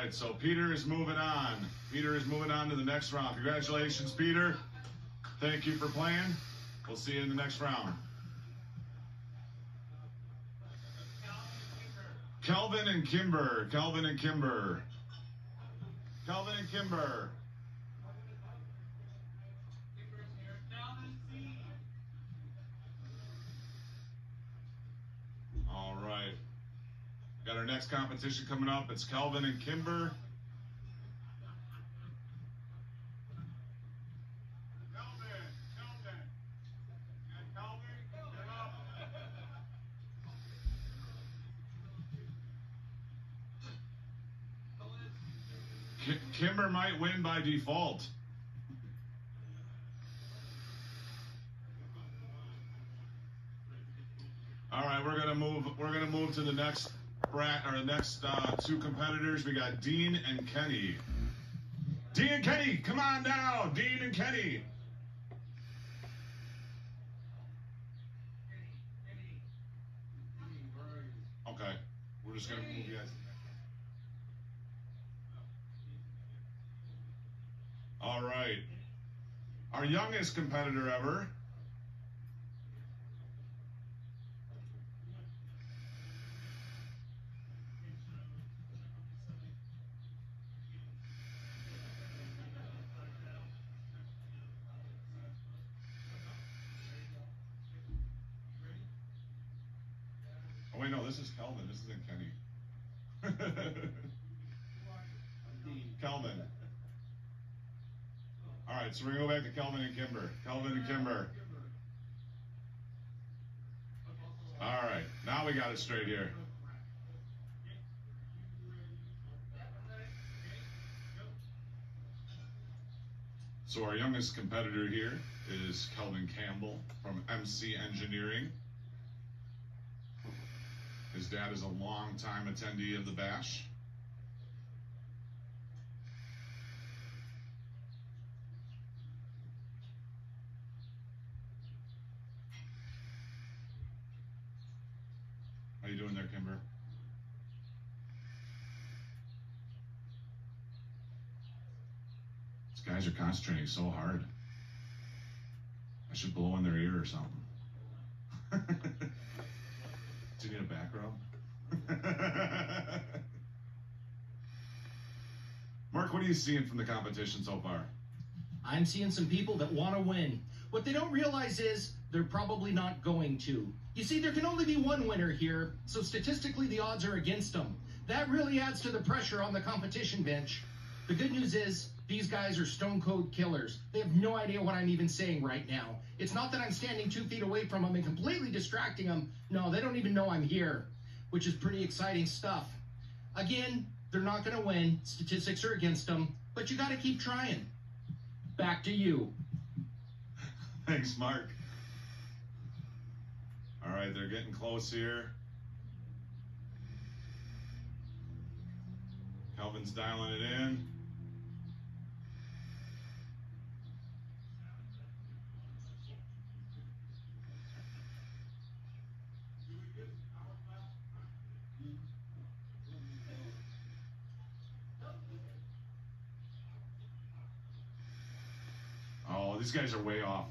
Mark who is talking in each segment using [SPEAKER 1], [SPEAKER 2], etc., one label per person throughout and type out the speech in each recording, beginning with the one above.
[SPEAKER 1] right, so Peter is moving on. Peter is moving on to the next round. Congratulations, Peter. Thank you for playing. We'll see you in the next round. Kelvin and Kimber. Kelvin and Kimber. Kelvin and Kimber. All right. Got our next competition coming up. It's Kelvin and Kimber. Kimber might win by default. All right, we're gonna move to the next two competitors. We got Dean and Kenny. Dean and Kenny, come on down. Dean and Kenny. Okay, we're just gonna move you guys. All right, our youngest competitor ever. Oh wait, no, this is Kelvin. This isn't Kenny. Kelvin. All right, so we're gonna go back to Kelvin and Kimber. Kelvin and Kimber. All right, now we got it straight here. So our youngest competitor here is Kelvin Campbell from MC Engineering. His dad is a long-time attendee of the Bash. How you doing there, Kimber? These guys are concentrating so hard. I should blow in their ear or something. Do you need a back rub? Mark, what are you seeing from the competition so far?
[SPEAKER 2] I'm seeing some people that want to win. What they don't realize is they're probably not going to. You see, there can only be one winner here, so statistically the odds are against them. That really adds to the pressure on the competition bench. The good news is these guys are stone cold killers. They have no idea what I'm even saying right now. It's not that I'm standing 2 feet away from them and completely distracting them. No, they don't even know I'm here, which is pretty exciting stuff. Again, they're not going to win. Statistics are against them, but you got to keep trying. Back to you.
[SPEAKER 1] Thanks, Mark. All right, they're getting close here. Kelvin's dialing it in. Oh, these guys are way off.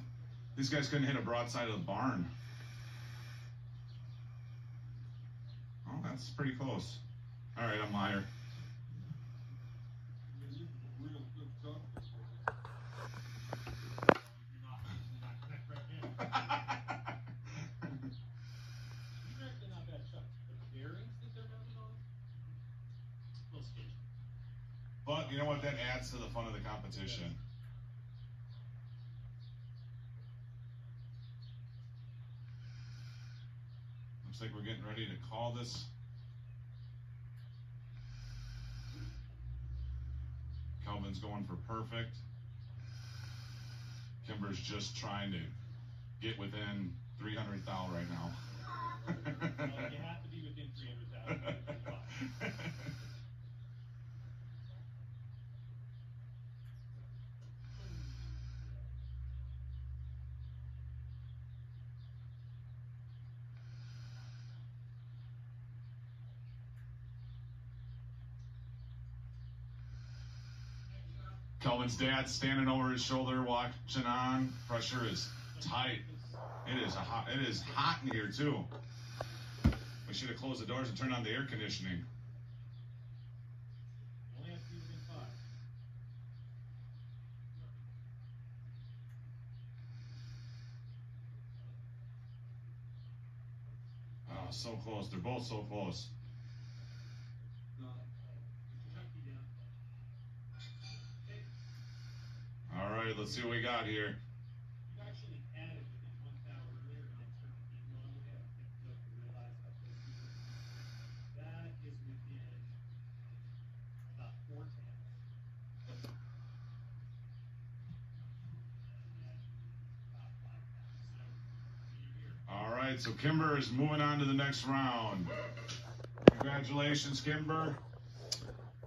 [SPEAKER 1] These guys couldn't hit a broadside of the barn. Oh, that's pretty close. All right, I'm higher. But you know what? That adds to the fun of the competition. Looks like we're getting ready to call this. Kelvin's going for perfect. Kimber's just trying to get within 300 thou right now.
[SPEAKER 3] Well, you have to be within 300,000.
[SPEAKER 1] Kelvin's dad standing over his shoulder, watching on. Pressure is tight. It is hot in here too. We should have closed the doors and turned on the air conditioning.
[SPEAKER 3] Only have to be within 5.
[SPEAKER 1] Oh, so close. They're both so close. All right, let's see what we got here.
[SPEAKER 3] You actually added within 1 foul earlier and then turned the game on with it. I think you have to realize how close you are. That is within about 4 taps. About 5 taps. So, you're here.
[SPEAKER 1] All right, so Kimber is moving on to the next round. Congratulations, Kimber.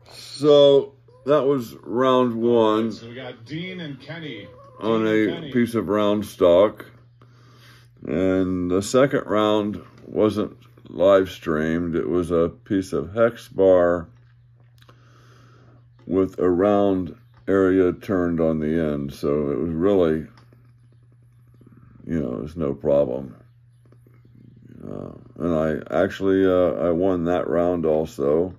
[SPEAKER 4] So that was round one.
[SPEAKER 1] So we got Dean and Kenny.
[SPEAKER 4] On a piece of round stock. And the second round wasn't live streamed. It was a piece of hex bar with a round area turned on the end. So it was really, it was no problem. And I won that round also.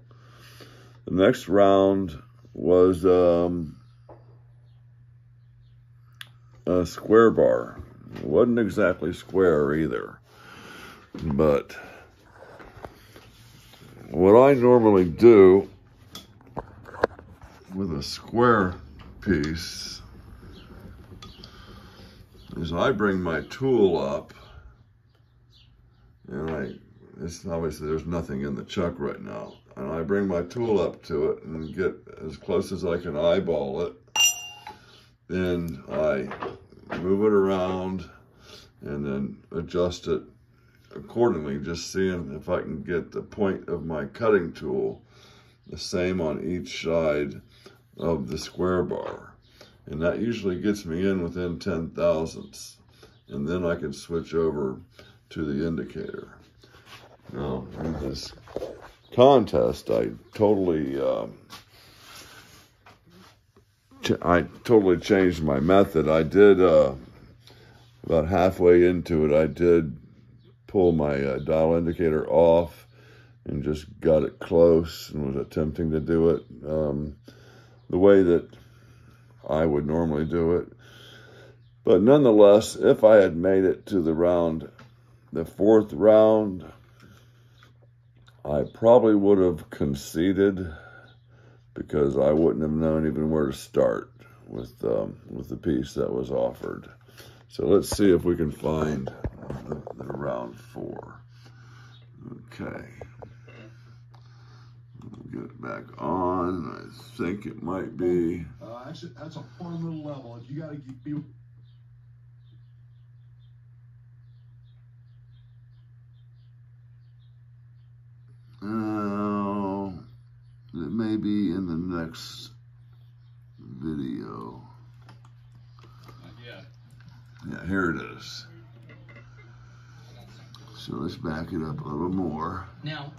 [SPEAKER 4] The next round was a square bar. It wasn't exactly square either. But what I normally do with a square piece is I bring my tool up, and it's obviously there's nothing in the chuck right now, and I bring my tool up to it and get as close as I can eyeball it. Then I move it around and then adjust it accordingly, just seeing if I can get the point of my cutting tool the same on each side of the square bar. And that usually gets me in within 10 thousandths. And then I can switch over to the indicator. Now, in this contest, I totally changed my method. I did, about halfway into it, I did pull my dial indicator off and just got it close and was attempting to do it the way that I would normally do it. But nonetheless, if I had made it to the fourth round, I probably would have conceded because I wouldn't have known even where to start with the piece that was offered. So let's see if we can find the round 4. Okay. Get it back on. I think it might be.
[SPEAKER 5] Actually, that's a fun little level. If you got to be.
[SPEAKER 4] It may be in the next video.
[SPEAKER 1] Not yet.
[SPEAKER 4] Yeah, here it is. So let's back it up a little more.
[SPEAKER 2] Now,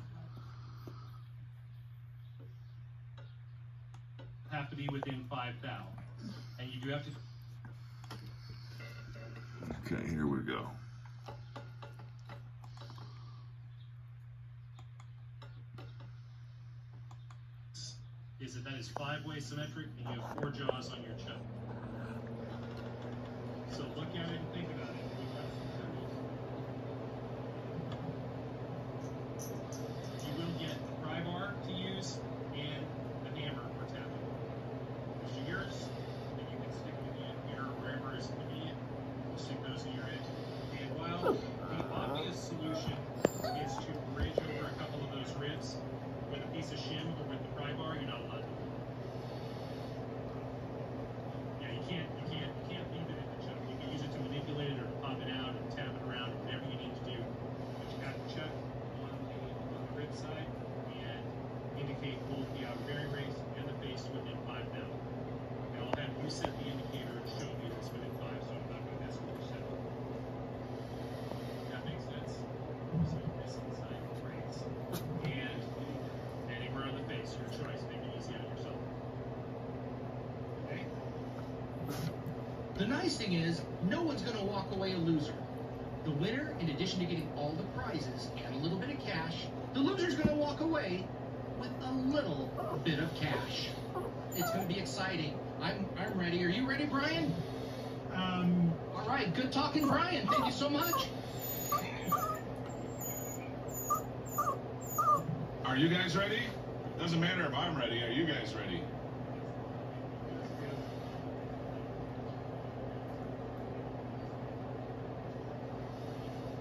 [SPEAKER 3] Have to be within 5 thou. And you do have to.
[SPEAKER 4] Okay, here we go.
[SPEAKER 3] Is that is 5-way symmetric and you have 4 jaws on your chuck. So look at it and think about it. You will get a pry bar to use and a hammer for tapping. Those are yours, and you can stick them in here or wherever is convenient. Stick those in your head. And while the obvious solution is to bridge over a couple of those ribs with a piece of shim or with the pry bar, you're not allowed to. Yeah, you can't leave it in the chuck. You can use it to manipulate it or to pop it out and tap it around, whatever you need to do. But you got the chuck on the
[SPEAKER 2] The nice thing is, no one's going to walk away a loser. The winner, in addition to getting all the prizes and a little bit of cash, the loser's going to walk away with a little bit of cash. It's going to be exciting. I'm ready. Are you ready, Brian? All right. Good talking, Brian. Thank you so much.
[SPEAKER 1] Are you guys ready? Doesn't matter if I'm ready. Are you guys ready?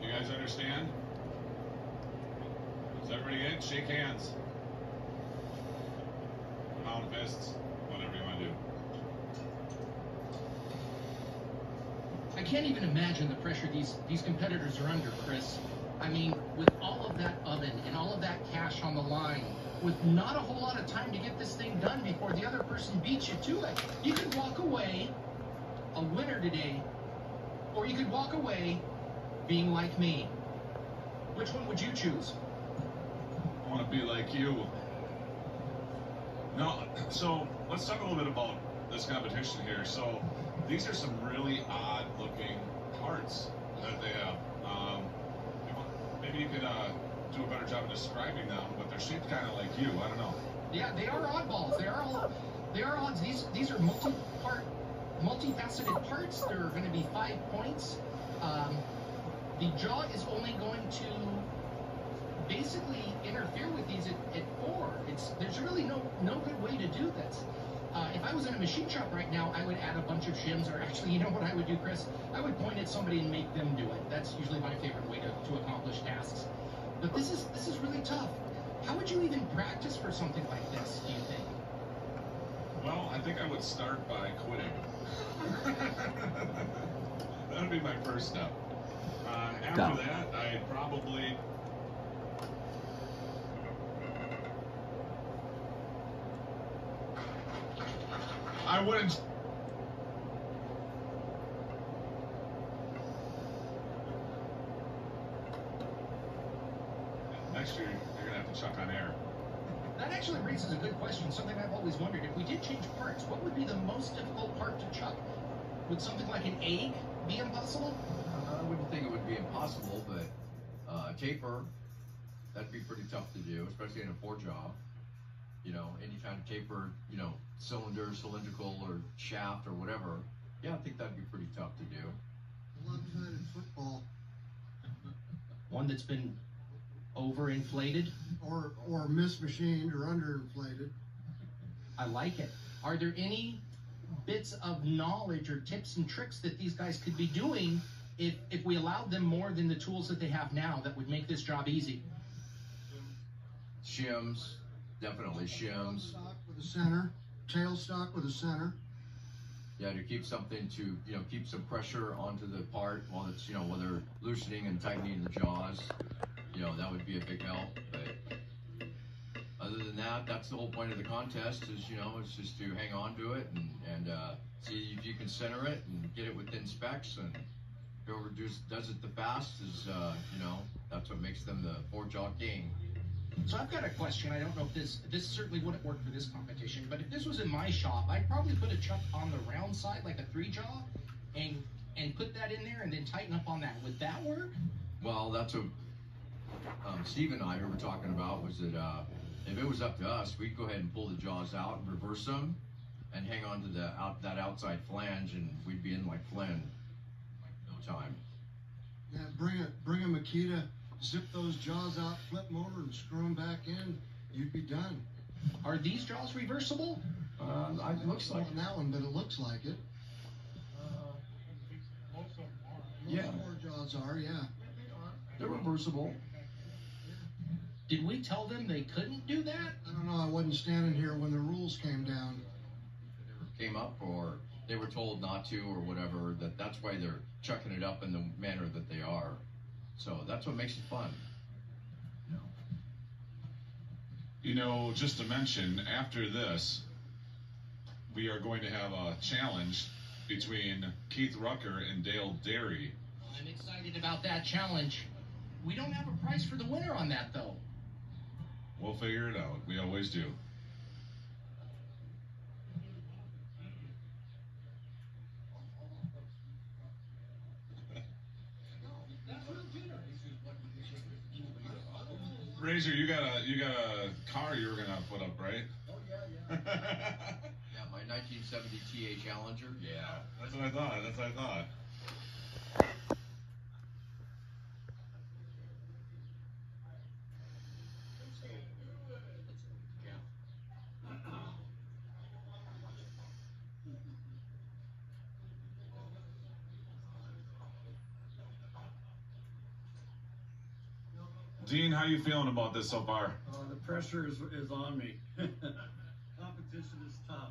[SPEAKER 1] You guys understand? Is everybody in? Shake hands. Pound fists. Whatever you want to do.
[SPEAKER 2] I can't even imagine the pressure these competitors are under, Chris. I mean, with all of that oven and all of that cash on the line, with not a whole lot of time to get this thing done before the other person beats you to it, you could walk away a winner today, or you could walk away being like me. Which one would you choose?
[SPEAKER 1] I want to be like you. No, so let's talk a little bit about this competition here. So these are some really odd looking parts that they have. Maybe you could do a better job of describing them, but they're shaped kind of like you. I don't know.
[SPEAKER 2] Yeah, they are oddballs. They are odds. These are multifaceted parts. There are going to be 5 points. The jaw is only going to basically interfere with these at 4. There's really no good way to do this. If I was in a machine shop right now, I would add a bunch of shims, or actually, you know what I would do, Chris? I would point at somebody and make them do it. That's usually my favorite way to accomplish tasks. But this is really tough. How would you even practice for something like this, do you think?
[SPEAKER 1] Well, I think I would start by quitting. That would be my first step. After that, I'd probably... I wouldn't... Next year, you're going to have to chuck on air.
[SPEAKER 2] That actually raises a good question, something I've always wondered. If we did change parts, what would be the most difficult part to chuck? Would something like an egg be impossible?
[SPEAKER 6] I wouldn't think it would be impossible, but a taper, that'd be pretty tough to do, especially in a 4-jaw. You know, any kind of taper, you know, cylinder, cylindrical, or shaft, or whatever. Yeah, I think that'd be pretty tough to do.
[SPEAKER 5] Lopsided football,
[SPEAKER 2] One that's been overinflated?
[SPEAKER 5] or mismachined or underinflated.
[SPEAKER 2] I like it. Are there any bits of knowledge or tips and tricks that these guys could be doing if we allowed them more than the tools that they have now that would make this job easy?
[SPEAKER 6] Shims, definitely shims.
[SPEAKER 5] Stock with a center, tail stock with a center.
[SPEAKER 6] Yeah, to keep something to, you know, keep some pressure onto the part while it's, you know, while they're loosening and tightening the jaws. You know, that would be a big help. But other than that, that's the whole point of the contest is, you know, it's just to hang on to it and see if you can center it and get it within specs. And whoever does it the fastest is, you know, that's what makes them the 4-jaw king.
[SPEAKER 2] So I've got a question. I don't know if this certainly wouldn't work for this competition, but if this was in my shop, I'd probably put a chuck on the round side, like a 3-jaw, and put that in there and then tighten up on that. Would that work?
[SPEAKER 6] Well, that's what Steve and I were talking about, was that if it was up to us, we'd go ahead and pull the jaws out and reverse them and hang on to that outside flange, and we'd be in like Flynn, like no time.
[SPEAKER 5] Yeah, bring a Makita, zip those jaws out, flip them over, and screw them back in. You'd be done.
[SPEAKER 2] Are these jaws reversible?
[SPEAKER 6] It looks like
[SPEAKER 5] on that one, but it looks like it.
[SPEAKER 6] Yeah.
[SPEAKER 5] Most 4 jaws are, yeah.
[SPEAKER 6] they're reversible.
[SPEAKER 2] Did we tell them they couldn't do that?
[SPEAKER 5] I don't know. I wasn't standing here when the rules came down.
[SPEAKER 6] Came up, or they were told not to, or whatever. That's why they're chucking it up in the manner that they are. So that's what makes it fun.
[SPEAKER 1] You know, just to mention, after this, we are going to have a challenge between Keith Rucker and Dale Derry.
[SPEAKER 2] I'm excited about that challenge. We don't have a prize for the winner on that, though.
[SPEAKER 1] We'll figure it out. We always do. Razor, you got a car you were gonna put up, right?
[SPEAKER 6] Oh yeah. Yeah, my 1970 TA Challenger.
[SPEAKER 1] Yeah, that's what I thought. That's what I thought. Dean, how you feeling about this so far?
[SPEAKER 7] The pressure is on me. Competition is tough.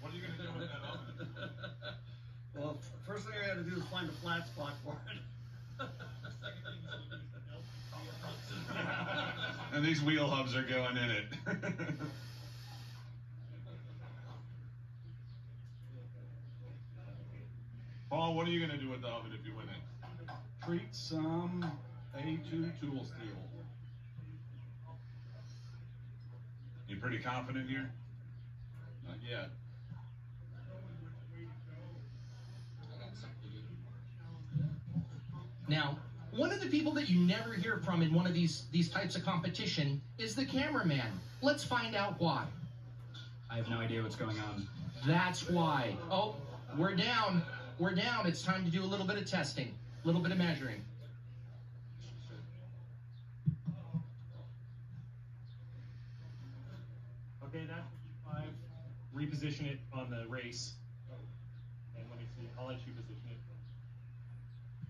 [SPEAKER 1] What are you gonna do with that oven?
[SPEAKER 7] Well, first thing I got to do is find a flat spot for it.
[SPEAKER 1] And these wheel hubs are going in it. Paul, what are you gonna do with the oven if you win it?
[SPEAKER 8] Treat some A2 tool steel.
[SPEAKER 1] You pretty confident here?
[SPEAKER 8] Not yet.
[SPEAKER 2] Now, one of the people that you never hear from in one of these types of competition is the cameraman. Let's find out why.
[SPEAKER 9] I have no idea what's going on.
[SPEAKER 2] That's why. Oh, we're down. We're down. It's time to do a little bit of testing, a little bit of measuring.
[SPEAKER 3] Okay, that's 5. Reposition it on the race. And let me see. I'll let you position it.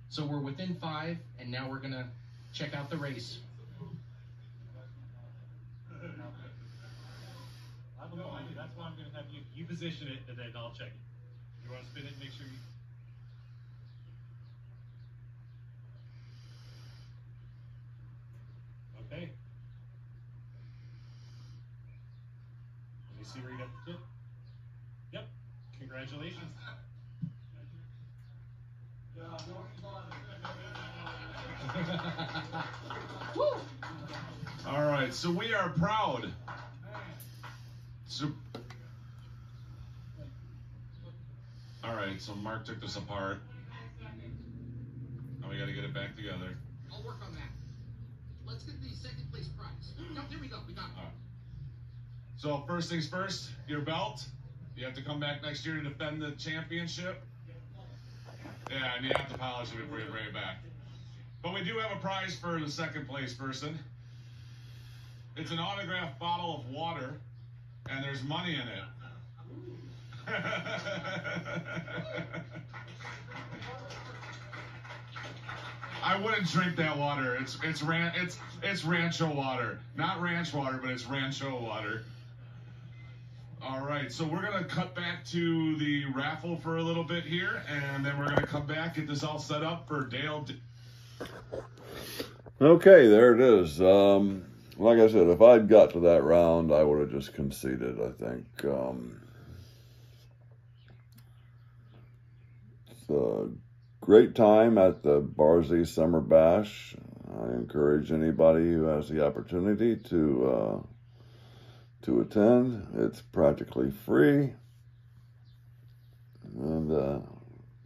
[SPEAKER 2] So we're within 5, and now we're gonna check out the race.
[SPEAKER 3] I don't know. That's why I'm going to have you position it, and then I'll check it. You want to spin it and make sure you... Okay. Let me see where you got the tip. Yep. Congratulations.
[SPEAKER 1] All right, so we are proud. So, all right, so Mark took this apart. Now we got to get it back together.
[SPEAKER 2] I'll work on that. Let's get the second place prize. No, there we go. We got it.
[SPEAKER 1] All right. So first things first, your belt. You have to come back next year to defend the championship. Yeah, and you have to polish it before you bring it back. But we do have a prize for the second place person. It's an autographed bottle of water, and there's money in it. I wouldn't drink that water. It's Rancho water, not ranch water, but it's Rancho water. All right, so we're gonna cut back to the raffle for a little bit here, and then we're gonna come back, get this all set up for Dale.
[SPEAKER 4] Okay, there it is. Like I said, if I'd got to that round, I would have just conceded, I think. It's a great time at the Barzy Summer Bash. I encourage anybody who has the opportunity to attend. It's practically free. And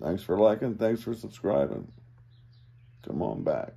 [SPEAKER 4] thanks for liking, thanks for subscribing. Come on back.